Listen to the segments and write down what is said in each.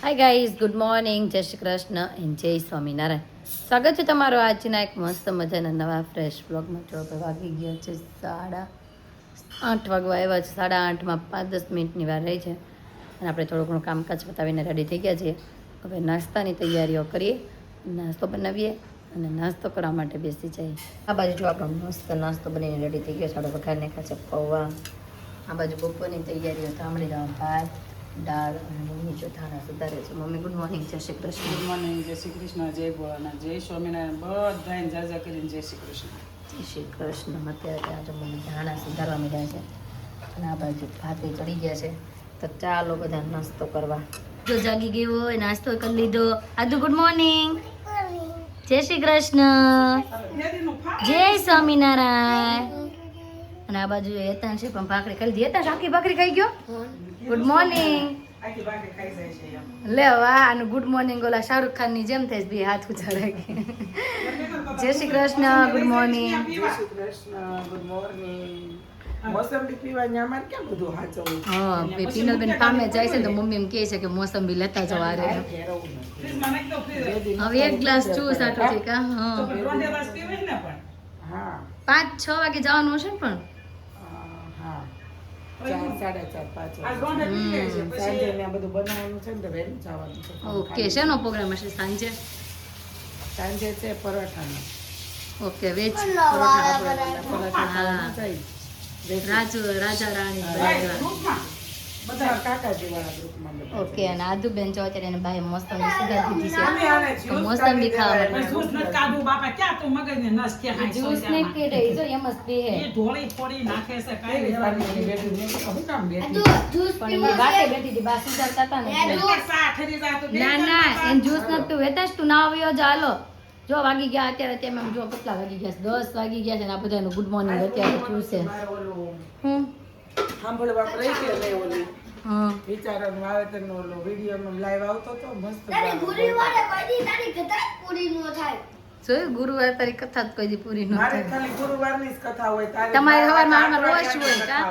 Hi guys, good morning, જય Shri Krishna and જય સ્વામિનારાયણ. સ્વાગત છે તમારું આજના એક મસ્ત મજાના નવા ફ્રેશ બ્લોગમાં. જો આપણે વાગી ગયા છે 8:30 વાગવા આવ્યા છે. 8:30માં 5-10 મિનિટની વાર રહી છે અને આપણે થોડું ઘણું કામકાજ પતાવીને રેડી થઈ ગયા છીએ. હવે નાસ્તાની તૈયારીઓ કરીએ, નાસ્તો બનાવીએ અને નાસ્તો કરવા માટે બેસી જઈએ. આ બાજુ જો આપણો મસ્ત નાસ્તો બનીને રેડી થઈ ગયો છે. આપણે વઘાર નાખ્યા છે પૌવા. આ બાજુ બપોરની તૈયારીઓ તાંબડી દાળ, ભાત, દાળ અને મમ્મી જો ધાણા સુધારે છે. મમ્મી ગુડ મોર્નિંગ, જય શ્રી કૃષ્ણ. ગુડ મોર્નિંગ, જય શ્રી કૃષ્ણ, જય ભોળાનાથ, જય સ્વામિનારાયણ, બધાને જાજા કરીને જય શ્રી કૃષ્ણ. જય શ્રી કૃષ્ણ. અત્યારે આજે મમ્મી ધાણા સુધારવા માંડ્યા છે અને આ બાજુ ભાતે ચડી ગયા છે. તો ચાલો બધા નાસ્તો કરવા. જો જાગી ગયો હોય, નાસ્તો કરી લીધો. આદુ ગુડ મોર્નિંગ, જય શ્રી કૃષ્ણ, જય સ્વામિનારાયણ. અને આ બાજુ હેતાન છે પણ ભાખરી ખાઈ લીધી. હેતાન આખી ભાખરી ખાઈ ગયો. Good morning. લે વાહ, આનું ગુડ મોર્નિંગ ઓલા શાહરુખ ખાન ની જેમ થાય બે હાથ ઉછાળે. જય શ્રી કૃષ્ણ, ગુડ મોર્નિંગ. જય શ્રી કૃષ્ણ, ગુડ મોર્નિંગ. મોસંબી પીવા ન્યામાં કેમ બધું હાચવું? હા, બે પિનલબેન કામે જાય છે તો મમ્મી એમ કહે છે કે મોસંબી લેતા જાવ આરે. હવે એક ગ્લાસ જ્યુસ આટલો છે કા? હા, 5-6 વાગે જવાનું હશે ને પણ 4-4:30-5 સાંજે ને આ બધું બનાવવાનું છે ને તો વહેલું જવાનું છે. ઓકે, શેનો પ્રોગ્રામ હશે સાંજે? સાંજે છે પરોઠાનો. ઓકે, વેજ પરોઠા હા. જાય. રાજા રાણી બધા. બધા કાકાજી વાળા ગ્રુપમાં બધા. ઓકે, અને આદુબેન જો અત્યારે એને બાય મોસંબી સુધારી દીધી અમે છે આને તો જ્યુસ મોસંબી ખાવા કાઢી માટે દેવાનું. જ્યુસ ને કે રહી જો એમ જ બે હે પાણીની બેઠી મેં કીધું, હું કામ બેઠી? પણ એ બાટે બેઠી હતી બા સુધારતા હતા ને એટલે. ના ના એમ જ્યુસ નથી તું વેતાશ તું ના આવ્યો જ હાલો. જો વાગી ગયા અત્યારે તેમ એમ જો કેટલા વાગી ગયા છે? 10 વાગી ગયા છે ને આ બધાનું ગુડ મોર્નિંગ અત્યારે થયું છે. મારે ઓલું હમ સાંભળવા રહી કે નહીં ઓલી હા વિચારોનું વાવેતરનો ઓલો વિડીયોમાં લાઈવ આવતો તો મસ્ત જોયું ગુરુવાર તારી કથા જ કોઈ દી પૂરી ન મારે થાય. ખાલી ગુરુવારની જ કથા હોય તમારે સવારમાં આમાં રોજ હોય કા?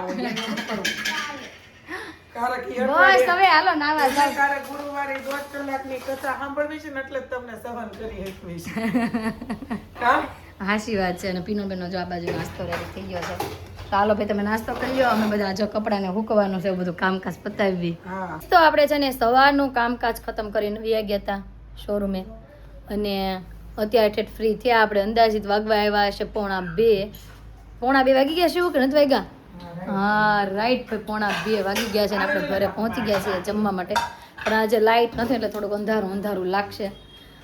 બસ હવે હાલો નાવા જાવ. તારે ગુરુવારે 1.5 કલાકની કથા સાંભળવી છે ને એટલે જ તમને સહન કરી શકવી છે. કા? હાચી વાત છે. અને પીનોબેનનો જો આ બાજુ નાસ્તો રેડી થઈ ગયો છે. તો હાલો ભાઈ તમે નાસ્તો કરી લો, અમે બધા જો કપડાને હુકવાનું છે બધું કામકાજ પતાવી. હા તો આપણે છે ને સવારનું કામકાજ ખતમ કરીને વયા ગયા હતા શોરૂમે અને અત્યારે ઠેઠ ફ્રી થયા. આપણે અંદાજિત વાગવા આવ્યા હશે 1:45 વાગી ગયા છે એવું કે નથી વાગ્યા? હા રાઈટ ભાઈ 1:45 વાગી ગયા છે અને આપણે ઘરે પહોંચી ગયા છીએ જમવા માટે. પણ આજે લાઇટ નથી એટલે થોડુંક અંધારું લાગશે.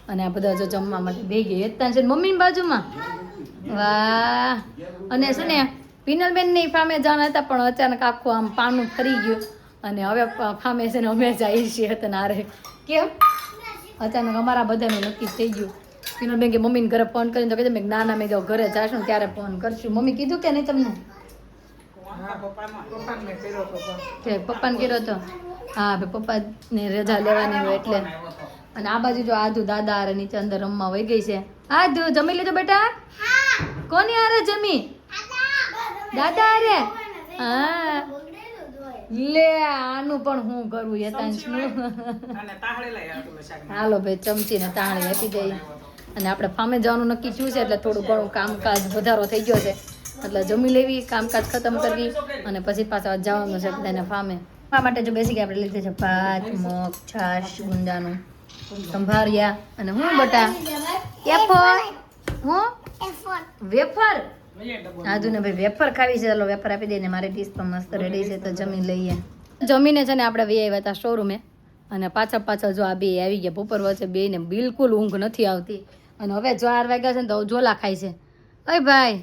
અને આ બધા જો જમવા માટે બે ગયા હેતા છે મમ્મીની બાજુમાં. વાહ. અને છે ને પિનલબેનની ફામે જવાના હતા પણ અચાનક આખું આમ પાનું ફરી ગયું અને હવે ફામે છે ને અમે જઈએ છીએ તનારે. કેમ અચાનક અમારા બધાનું નક્કી થઈ ગયું. પિનલબેન કે મમ્મીને ઘરે ફોન કરીને તો કહે મેં ના મેં જો ઘરે જાશું ત્યારે ફોન કરશું. મમ્મી કીધું કે નહીં તમને? હા પપ્પાને મેં કર્યો તો પણ. કે પપ્પાને કર્યો હતો? હા ભાઈ પપ્પાને રજા લેવાની હોય એટલે. અને આ બાજુ જો આધુ દાદા અરે નીચે અંદર રમવા વહી ગઈ છે. આધુ જમી લીધું બેટા? કોની હારે જમી? દાદા અરે? હા લે આનું પણ હું કરું યતાંશનું. હાલો ભાઈ ચમચી ને તાણી આપી દઈ. અને આપણે ફામે જવાનું નક્કી થયું છે એટલે થોડું ઘણું કામકાજ વધારો થઈ ગયો છે એટલે જમી લેવી, કામકાજ ખતમ કરવી અને પછી પાછા જવાનું છે બધાને ફામે. આ માટે જો બેસી ગયા આપણે લીધે છે ભાત, મગ, છાશ, ગુંદાનું સંભારિયા અને હું બટા એફર હું વેફર. આજુ ને ભાઈ વેફર ખાવી છે. ચાલો વેફર આપી દઈને મારી ડીશ પણ મસ્ત રેડી છે તો જમી લઈએ. જમીને છે ને આપણે બે આવ્યા હતા શોરૂમે અને પાછળ જો આ બે આવી ગયા બપોર વચ્ચે. બે ને બિલકુલ ઊંઘ નથી આવતી અને હવે 4 વાગ્યા છે ને તો ઝોલા ખાય છે. અય ભાઈ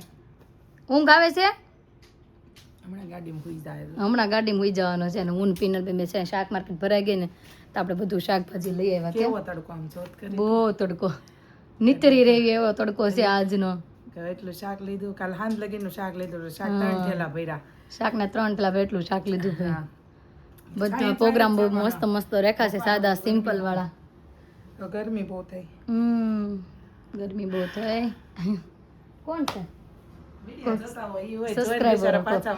ઊંઘ આવે છે? હમણાં ગાડીમાં હુઈ જવાનો છે અને ઊન પીનલ બે છે શાક માર્કેટ ભરાઈ ગઈ ને તો આપણે બધું શાકભાજી લઈ આવ્યા. કેવો તડકો આમ જોત કરી. બહુ તડકો નીતરી રહી એવો તડકો છે આજનો. એટલું શાક લીધું કાલ હાંજ લગીનું શાક લીધું. શાક 3 થેલા ભર્યા. શાકના 3 પેલા એટલું શાક લીધું ભાઈ. બધો પ્રોગ્રામ બહુ મસ્ત રેખા છે, સાદા સિમ્પલ વાળા. તો ગરમી બહુ થઈ. ગરમી બહુ થઈ. કોણ છે? સબસ્ક્રાઇબર પાછા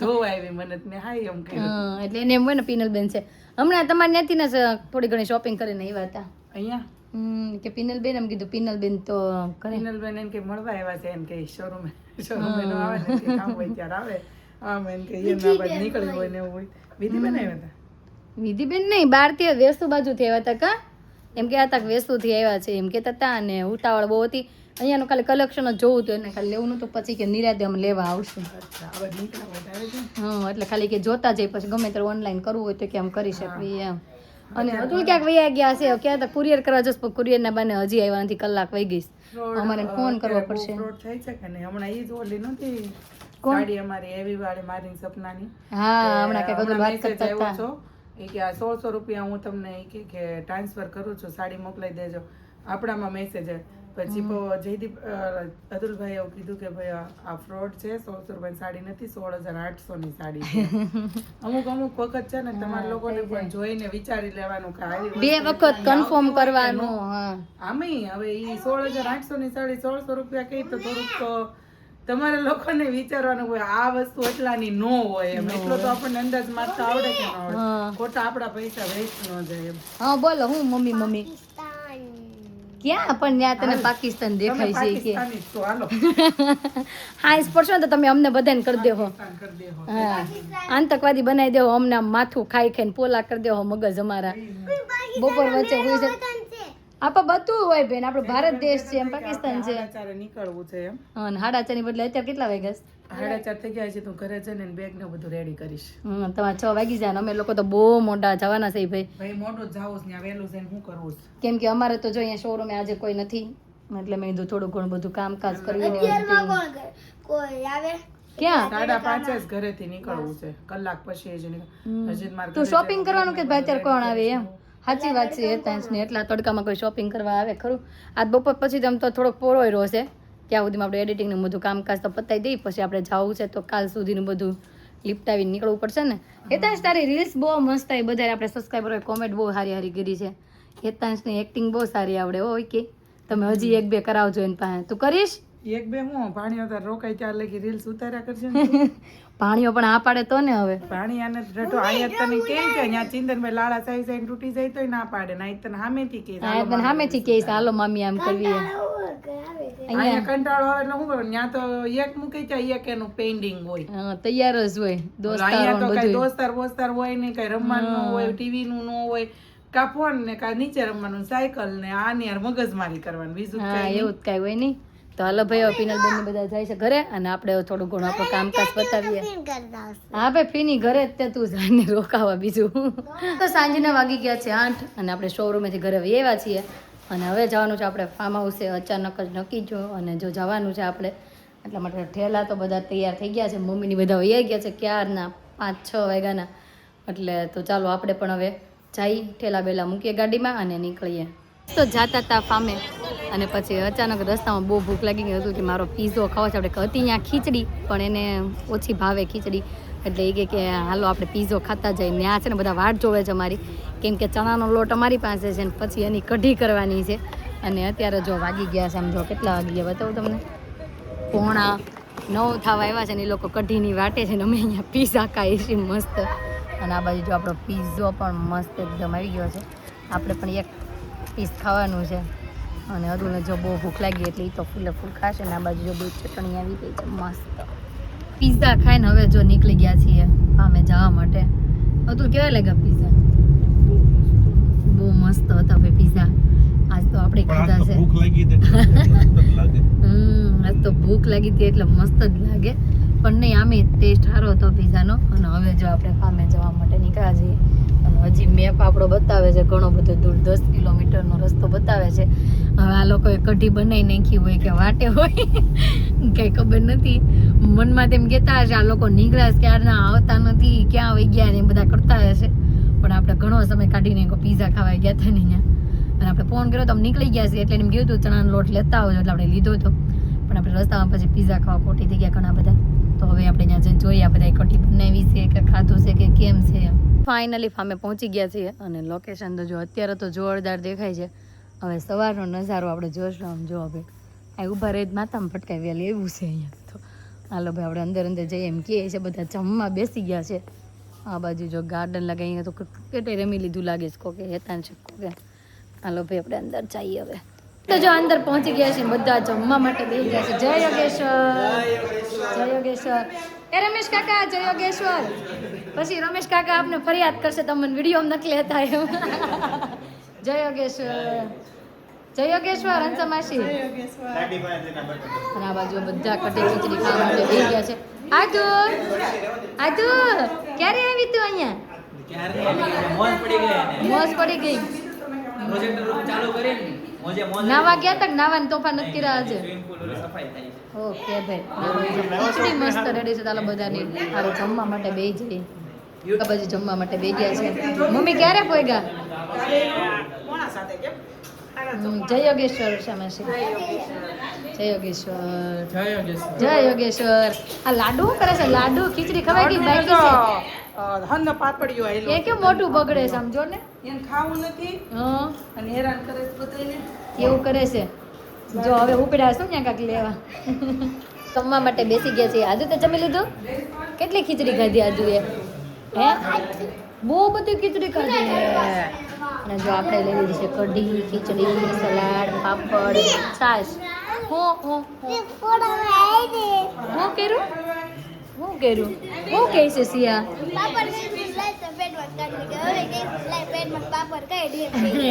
જોવા આવી મને મેં હાય એમ કર્યું. એટલે એને એમ હોય ને પીનલબેન છે હમણાં તમારે ત્યાંથી ને થોડી ઘણી શોપિંગ કરીને આવ્યા હતા અહીંયા કે પિનલબેન એમ કીધું પિનલબેન તો કરે હિનલબેન એમ કે મળવા આવ્યા છે એમ કે શોરૂમ નો આવે ને કે કામ હોય ત્યારે આવે આમ એમ કે એમના બાદ નીકળી હોય ને એવું હોય વિધિબેન આવ્યા હતા વિધિબેન નહીં બહારથી વેસ્તુ બાજુથી આવ્યા હતા કા એમ કહેતા હતા કે વેસ્તુથી આવ્યા છે એમ કહેતા હતા અને ઉતાવળ બહુ હતી અહીંયાનું ખાલી કલેક્શન જ જોવું હતું એને ખાલી લેવું નતું પછી કે નિરાતે અમે લેવા આવશું અચ્છા આ બાદ નીકળ્યા હોય ત્યારે છે હા એટલે ખાલી કે જોતા જઈ પછી ગમે ત્યારે ઓનલાઈન કરવું હોય તો કે આમ કરી શકીએ એમ અને અતુલ ક્યાંક વૈયા ગયા છે ક્યાં તો કુરિયર કરવા જશ પણ કુરિયરના બાને હજી આવ્યા નથી કલાક વહી ગઈશ અમારે ફોન કરવો પડશે ફ્રોડ થાય છે કે નહીં હમણાં ઈ જ ઓલી નથી સાડી અમારી એવી વાળી મારી સપનાની હા હમણાં કઈક બધું વાત કરતા હતા છો એ કે આ 100 રૂપિયા હું તમને કે ટ્રાન્સફર કરું છું સાડી મોકલાઈ દેજો આપણામાં મેસેજ પછી જયદીપ અતુલભાઈ એવું કીધું કે ભાઈ આ ફ્રોડ છે 100 રૂપિયાની સાડી નથી 16,800 ની સાડી છે અમુક વખત છે ને તમારા લોકોને પણ જોઈને વિચારી લેવાનું કે આવી બે વખત કન્ફર્મ કરવાનું હા આમેય હવે ઈ 16,800 ની સાડી 100 રૂપિયા કહી તો થોડુંક તો તમારે લોકોને વિચારવાનું હોય આ વસ્તુ એટલાની નો હોય એમ એટલો તો આપણને અંદાજ મારતા આવડે કે ન આવડે ખોટા આપણા પૈસા વેસ્ટ ન જાય એમ હા બોલો હું મમ્મી ક્યાં પણ ત્યાં તને પાકિસ્તાન દેખાય છે કે પાકિસ્તાની તો હાલો હા સ્પોર્ટ્સ તો તમે અમને બધાને કરી દેવો પાકિસ્તાન કરી દેહો હા આતંકવાદી બનાવી દેવો અમને આમ માથું ખાઈ ખાઈને પોલા કરી દેવો મગજ અમારા બપોર વચ્ચે હોય છે આપા બધું હોય બેન આપણો ભારત દેશ છે એમ પાકિસ્તાન છે ચારે નીકળવું છે એમ અને 4:30 બદલે અત્યારે કેટલા વાગ્યા છે 4:30 થઈ ગયા છે તું ઘરે જઈને બેગ ને બધું રેડી કરીશ તમારે 6 વાગી જાય ને અમે લોકો તો બહુ મોટા જવાના છે ભાઈ ભાઈ મોટો જાવું છે ત્યાં વહેલું જઈને શું કરવું છે કેમ કે અમારે તો જો અહીંયા શોરૂમે આજે કોઈ નથી એટલે મેં કીધું થોડું ઘણું બધું કામકાજ કર્યું ક્યાં 5:30 જ ઘરેથી નીકળવું છે કલાક પછી જ હજી મારે તું શોપિંગ કરવાનું કે ભાઈ અત્યારે કોણ આવે એમ સાચી વાત છે હેતાંશ ને એટલા તડકામાં કોઈ શોપિંગ કરવા આવે ખરું આજ બપોર પછી તો આમ તો થોડોક પોરોય રહેશે ત્યાં સુધીમાં આપણે એડિટિંગનું બધું કામકાજ તો પતાવી દઈએ પછી આપણે જવું છે તો કાલ સુધીનું બધું લિપટાવીને નીકળવું પડશે ને હેતાંશ તારી રીલ્સ બહુ મસ્ત આવી બધા આપણે સબસ્ક્રાઈબરોએ કોમેન્ટ બહુ સારી સારી કરી છે હેતાંશની એક્ટિંગ બહુ સારી આવડે હોય કે તમે હજી 1-2 કરાવજો એની પાસે તું કરીશ 1-2 હું પાણી અત્યારે રોકાઈ ત્યાં લગી રીલ્સ ઉતાર્યા કરશે ને પાણીઓ પણ આ પાડે તો ને હવે પાણી આને રટો અહીંયા તને કે છે અહીંયા ચિંતનભાઈ લાડા સાઈ સાઈ તૂટી જાય તોય ના પાડે ના તને સામેથી કે હા પણ સામેથી કહીશ હાલો મમ્મી આમ કરવી એમ અહીંયા કંટાળો આવે એટલે શું કરું ત્યાં તો એક મૂકી જાય એક એનું પેન્ડિંગ હોય હા તૈયાર જ હોય અહીંયા તો કઈ દોસ્તારો દોસ્તાર હોય ને કઈ રમવાનું ન હોય ટીવી નું ન હોય કા ફોન ને કા નીચે રમવાનું સાયકલ ને આની યાર મગજમારી કરવાનું બીજું હા એવું જ કઈ હોય નહીં તો હાલો ભાઈ હવે પિનલ બેન બધા જાય છે ઘરે અને આપણે થોડું ઘણું આપણું કામકાજ બતાવીએ હા ભાઈ ફીની ઘરે જ તે તું જાને રોકાવા બીજું તો સાંજના વાગી ગયા છે 8 અને આપણે શોરૂમેથી ઘરે આવ્યા છીએ અને હવે જવાનું છે આપણે ફાર્મ હાઉસે અચાનક જ નક્કી જો અને જો જવાનું છે આપણે એટલા માટે ઠેલા તો બધા તૈયાર થઈ ગયા છે મમ્મીની બધા વૈયા ગયા છે ક્યારના 5-6 વાગ્યાના એટલે તો ચાલો આપણે પણ હવે જઈ ઠેલા બેલા મૂકીએ ગાડીમાં અને નીકળીએ તો જાતા હતા ફામે અને પછી અચાનક રસ્તામાં બહુ ભૂખ લાગી ગઈ હતું કે મારો પીઝો ખાવો છે આપણે હતી ત્યાં ખીચડી પણ એને ઓછી ભાવે ખીચડી એટલે એ કે હાલો આપણે પીઝો ખાતા જઈએ ત્યાં છે ને બધા વાટ જોવે છે અમારી કેમ કે ચણાનો લોટ અમારી પાસે છે ને પછી એની કઢી કરવાની છે અને અત્યારે જો વાગી ગયા છે આમ જો કેટલા વાગી ગયા બતાવું તમને 8:45 થવા આવ્યા છે ને એ લોકો કઢીની વાટે છે ને અમે અહીંયા પીઝા ખાઈએ છીએ મસ્ત અને આ બાજુ જો આપણો પીઝો પણ મસ્ત એકદમ આવી ગયો છે આપણે પણ એક પીસ ખાવાનું છે અને અતુલને જો બહુ ભૂખ લાગી એટલે એ તો ફૂલે ફૂલ ખાશે ને આ બાજુ જો બે ચટણી આવી ગઈ છે મસ્ત પીઝા ખાઈને હવે જો નીકળી ગયા છીએ અમે જવા માટે અતુલ કેવા લાગ્યા પીઝા બહુ મસ્ત હતા ભાઈ પીઝા આજ તો આપણે ખાધા છે આજ તો ભૂખ લાગી હતી એટલે મસ્ત જ લાગે પણ નહીં આમે ટેસ્ટ સારો હતો પીઝાનો અને હવે જો આપણે ફામે જવા માટે નીકળ્યા છીએ અને હજી મેપ આપણો બતાવે છે ઘણો બધો દૂર 10 કિલોમીટરનો રસ્તો બતાવે છે હવે આ લોકોએ કઢી બનાવી નાખી હોય કે વાટે હોય કંઈ ખબર નથી મનમાં તેમ કહેતા હશે આ લોકો નીકળ્યા ક્યારના આવતા નથી ક્યાં આવી ગયા ને એ બધા કરતા હશે પણ આપણે ઘણો સમય કાઢીને પીઝા ખાવા ગયા હતા ને અહીંયા અને આપણે ફોન કર્યો તો અમે નીકળી ગયા છીએ એટલે એમ કહ્યું હતું ચણાનો લોટ લેતા આવજો એટલે આપણે લીધો હતો પણ આપણે રસ્તામાં પછી પીઝા ખાવા ખોટી થઈ ગયા ઘણા બધા તો હવે આપણે ત્યાં જઈને જોઈએ આ બધા કઢી બનાવી છે કે ખાધું છે કે કેમ છે ફાઇનલી ફામે પહોંચી ગયા છીએ અને લોકેશન તો જો અત્યારે તો જોરદાર દેખાય છે હવે સવારનો નજારો આપણે જોશું આમ જો હવે આ ઊભા રહી માથામાં ફટકાવી લે એવું છે અહીંયા તો હાલો ભાઈ આપણે અંદર જઈએ એમ કહે છે બધા જમવા બેસી ગયા છે આ બાજુ જો ગાર્ડન લાગે અહીંયા તો કેટલી રમી લીધું લાગે છે કોકે હેતાન છે કોકે હાલો ભાઈ આપણે અંદર જઈએ હવે તો જો અંદર પહોંચી ગયા છે બધા જમવા માટે બેસી ગયા છે જય યોગેશ્વર એ રમેશ કાકા જય યોગેશ્વર પછી રમેશ કાકા આપને ફરિયાદ કરશે તમને વિડીયો નથી લેતા એમ જય યોગેશ્વર હંસમાસી અને આ બાજુ બધા કટી ખીચડી ખાવા માટે બેસી ગયા છે આદુ ક્યારે આવી તું અહીંયા મોજ પડી ગઈ નાવા ગયા તક નાવાની તોફાન નથી કર્યા આજે ઓકે ભાઈ ખીચડી મસ્ત રેડી છે ચાલો બધાની હારે જમવા માટે બેસી જઈએ આ બાજુ જમવા માટે બેસી ગયા છે મમ્મી ક્યારે પોઈગા જય યોગેશ્વર શામાસી જય યોગેશ્વર આ લાડુ શું કરે છે લાડુ ખીચડી ખવાય ગઈ બાકી છે હન પાપડીઓ આયલો એ કેમ મોટું બગડે સમજો ને એને ખાવું નથી હા અને હેરાન કરે છે બધાને એવું કરે છે જો હવે ઉપડ્યા શું ત્યાં કાંક લેવા જમવા માટે બેસી ગયા છે આજુ તે જમી લીધું કેટલી ખીચડી ખાધી આજુ એ હે બહુ બધી ખીચડી ખાધી અને જો આપણે લઈ લીધી છે કઢી ખીચડી સલાડ પાપડ છાશ હું કર્યું હું કહે છે સિયા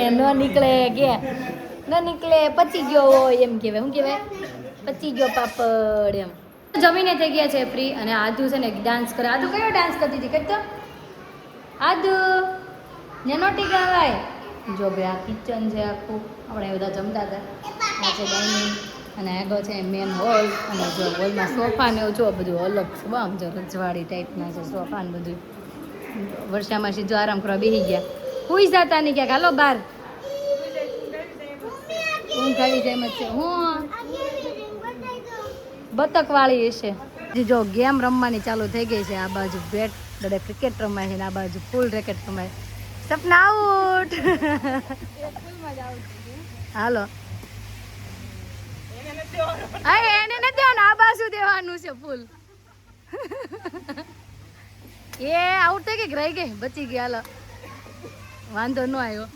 ન નીકળે કે ન નીકળે પચી ગયો હોય એમ કહેવાય શું કહેવાય પચી ગયો પાપડ એમ જમીને થઈ ગયા છે ફ્રી અને આદુ છે ને ડાન્સ કરે આદુ કયો ડાન્સ કરતી હતી કઈ તો આદુ નેનોટી ગાવાય જો ભાઈ આ કિચન છે આખું આપણે બધા જમતા હતા આ છે ડાઇનિંગ અને આગળ છે મેન હોલ અને જો હોલમાં સોફા ને એવું જો બધું અલગ છે આમ જો રજવાડી ટાઈપના છે સોફા ને બધું વર્ષામાં સીધો આરામ કરવા બેસી ગયા હુઈ જતા નહીં ક્યાંક હાલો બહાર ઊંઘ આવી જાય મત છે હું બતક વાળી હશે જો ગેમ રમવાની ચાલુ થઈ ગઈ છે આ બાજુ બેટ દડે ક્રિકેટ રમાય છે ને આ બાજુ ફૂલ રેકેટ રમાય સપના આઉટ હાલો એને નથી દેવાનું આ બાજુ દેવાનું છે ફૂલ એ આઉટ થઈ ગઈ રહી ગઈ બચી ગઈ હાલો વાંધો ન આવ્યો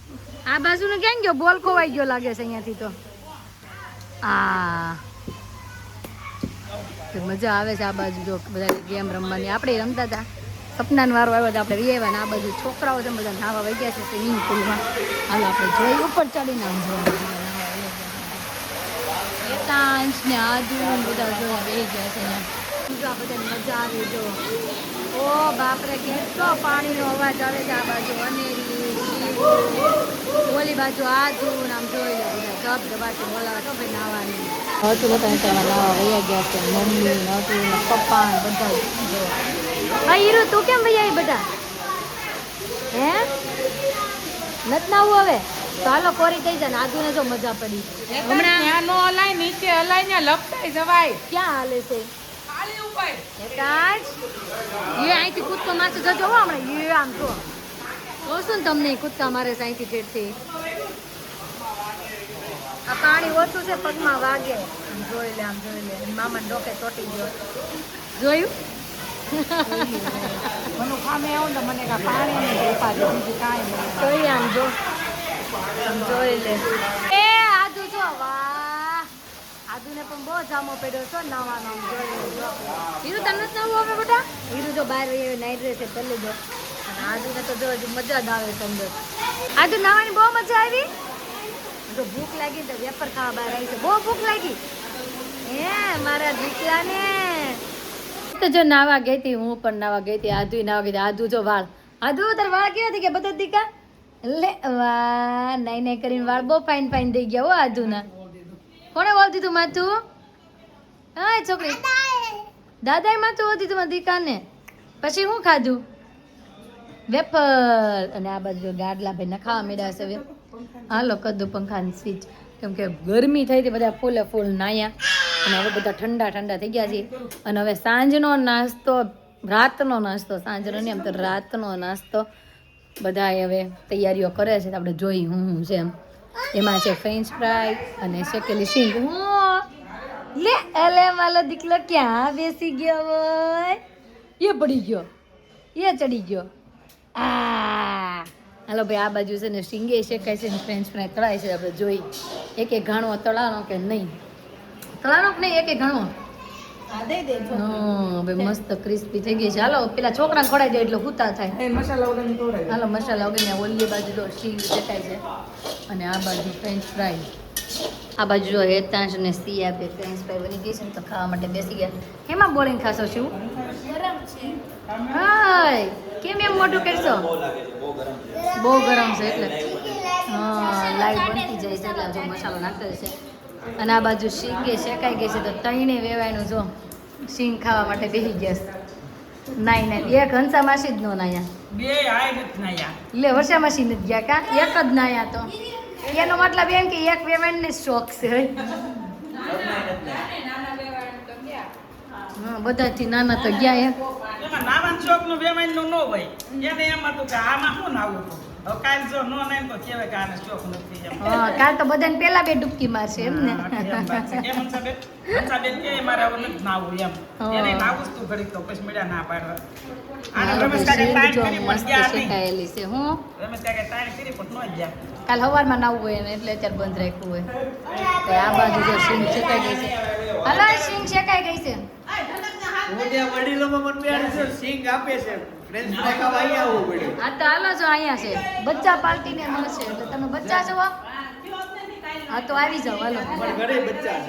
આ બાજુ ને ક્યાં ગયો બોલ ખોવાઈ ગયો લાગે છે અહીંયાથી તો મજા આવે છે આ બાજુ જો બધા ગેમ રમવાની આપણે રમતા હતા સપનાનો વારો આવ્યો તો આપણે રિયાવ્યા ને આ બાજુ છોકરાઓ છે બધા નાવા વહી ગયા છે સ્વિમિંગ પુલમાં હાલો આપણે જોઈ ઉપર ચડીને આમ જોવા ને આદુ બધા જોવા બેસી ગયા છે જો આ બધાને મજા આવે જો ઓ બાપરે કેટલો પાણીનો અવાજ આવે છે આ બાજુ અનેરી ઓલી બાજુ આદુ આમ જોઈ લે બધા ધબ ધબાટી બોલાવે તો ભાઈ નાવાની હતું બધા તેમાં નાવા વૈયા ગયા છે મમ્મી હતું ને પપ્પા ને બધા હા હીરો તું કેમ વૈયા બધા હે નથી નાવું હવે તો હાલો કોરી થઈ જાય ને આદુને જો મજા પડી હમણાં ત્યાં નો હલાય નીચે હલાય ને લપટાઈ જવાય ક્યાં હાલે છે ખાલી ઉપર એ અહીંથી કૂદકો માથે જજો હો હમણાં એ આમ તો જોશું ને તમને કૂદકા મારે છે અહીંથી ઠેઠથી આ પાણી ઓછું છે પગમાં વાગે આમ જોઈ લે મામાને ડોકે ચોટી ગયો જોયું મને ખામે આવું ને મને કા પાણી ને ઉપાડે બીજું કાંઈ નહીં જોઈ આમ જો જોઈ લે એ આદુ જો વાહ આદુને પણ બહુ જામો પડ્યો છો નાવાનો આમ જોઈ લે હીરુ તને નથી નાવું હવે બેટા હીરુ જો બહાર નાઈટ ડ્રેસ કરી લીધો અને આદુને તો જો હજુ મજા જ આવે છે અંદર આદુ નાવાની બહુ મજા આવી જો ભૂખ લાગી તો વેફર ખાવા બહાર આવી છે બહુ ભૂખ લાગી હે મારા દીકરાને તો જો નાવા ગઈ હતી હું પણ નાવા ગઈ હતી આદુ નાવા ગઈ આદુ જો વાળ આદુ તાર વાળ કેવા થઈ ગયા બધા દીકા લે વાહ નાઈ કરીને વાળ બહુ ફાઇન થઈ ગયા હો આદુના કોણે વાળ દીધું માથું હા છોકરી દાદાએ માથું વાળ દીધું મારા દીકાને પછી શું ખાધું વેફર અને આ બાજુ ગાડલા ભાઈ ના ખાવા માંડ્યા છે હવે હાલો કદું પંખાની સ્વિચ કેમ કે ગરમી થઈ હતી બધા ફૂલે ફૂલ નાયા અને હવે બધા ઠંડા થઈ ગયા છે અને હવે સાંજનો નાસ્તો રાતનો નાસ્તો સાંજનો નહીં આમ તો રાતનો નાસ્તો બધા હવે તૈયારીઓ કરે છે આપણે જોઈ હું છે એમાં છે ફ્રેન્ચ ફ્રાય અને શેકેલી શીંગ લે માલો દીકલો ક્યાં બેસી ગયો હોય એ પડી ગયો એ ચડી ગયો હાલો ભાઈ આ બાજુ છે ને શીંગે શેકાય છે ને ફ્રેન્ચ ફ્રાય તળાય છે આપણે જોઈ એક એક ઘાણો તળાનો કે નહીં તળાનો કે નહીં એક એક ઘાણો હા ભાઈ મસ્ત ક્રિસ્પી થઈ ગઈ છે હાલો પેલા છોકરાને ખોડાઈ દે એટલે હુતા થાય એ મસાલા વગરની તોડાય. હાલો મસાલા વગર ઓલી બાજુ તો શીંગ શેકાય છે અને આ બાજુ ફ્રેન્ચ ફ્રાય આ બાજુ જો હેતાંશ ને સી આપે ફ્રેન્ચ ફ્રાય બની ગઈ છે ને તો ખાવા માટે બેસી ગયા હેમાં બોલિંગ ખાશો શું હાય કેમ એમ મોટું કરશો બહુ ગરમ છે એટલે હા લાઈટ બનતી જાય છે એટલે જો મસાલો નાખતો છે અને આ બાજુ શીંગે શેકાઈ ગઈ છે તો તઈને વેવાયનું જો શીંગ ખાવા માટે બેસી ગયા છે નાઈ નાઈ એક હંસા માસી જ નો નાયા બે આય નથી નાયા. લે વર્ષા માસી નથી ગયા કા એક જ નાયા તો એનો મતલબ એમ કે એક વેવાણને શોખ છે હા બધાથી નાના તો ગયા એમ એમાં નાના છોકનું વેમાઈનું ન હોય. એને એમ હતું કે આમાં શું નાવું હતું. હવે કાલ જો નો નાય તો કહેવાય કે આને શોખ નથી એમ. હા કાલ તો બધાને પેલા બે ડૂબકી મારશે એમ ને એમ વાત છે. કેમ હંસાબેન કે મારે હવે નથી નાવું એમ. એને નાવું જ તું ઘડીક તો પછી મળ્યા ના પાડવા. આને રમેશ કાકે તાણ કરી પણ ગયા નહીં. શેકાયેલી છે હું રમેશ કાકે તાણ કરી પણ ન ગયા. કાલ સવારમાં નાવું હોય ને એટલે અત્યારે બંધ રાખ્યું હોય તો આ બાજુ જો શીંગ શેકાઈ ગઈ છે હલો શીંગ શેકાઈ ગઈ છે હા તો હાલો જો અહીંયા છે બચ્ચા પાર્ટીને મળશે એટલે તમે બચ્ચા છો હા તો આવી જાઓ હાલો તમારા બચ્ચા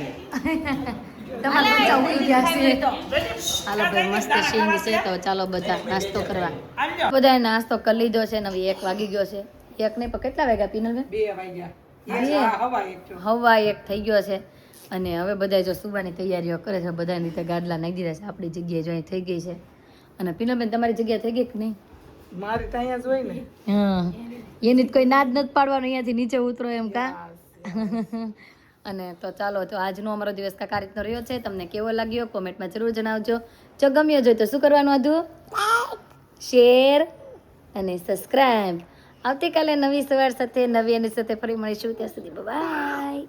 ઉડી ગયા છે હાલો ભાઈ મસ્ત શીંગ છે તો ચાલો બધા નાસ્તો કરવા બધાએ નાસ્તો કરી લીધો છે ને હવે 1 વાગી ગયો છે એક નહીં પણ કેટલા વાગ્યા પીનલબેન 2 વાગ્યા. હવા 1 થઈ ગયો છે અને હવે બધા જો સુવાની તૈયારીઓ કરે છે બધાની રીતે ગાડલા નાખી દીધા છે આપણી જગ્યાએ જો અહીં થઈ ગઈ છે અને પીનલબેન તમારી જગ્યા થઈ ગઈ કે નહીં મારી તો અહીંયા જ હોય ને. હા એની જ કોઈ નાદ નથી પાડવાનું અહીંયાથી નીચે ઉતરો એમ કા અને તો ચાલો તો આજનો અમારો દિવસ કાંઈક આ રીતનો રહ્યો છે તમને કેવો લાગ્યો કોમેન્ટમાં જરૂર જણાવજો જો ગમ્યો જોઈએ તો શું કરવાનું હતું શેર અને સબસ્ક્રાઈબ આવતીકાલે નવી સવાર સાથે નવી એની સાથે ફરી મળીશું ત્યાં સુધી બાય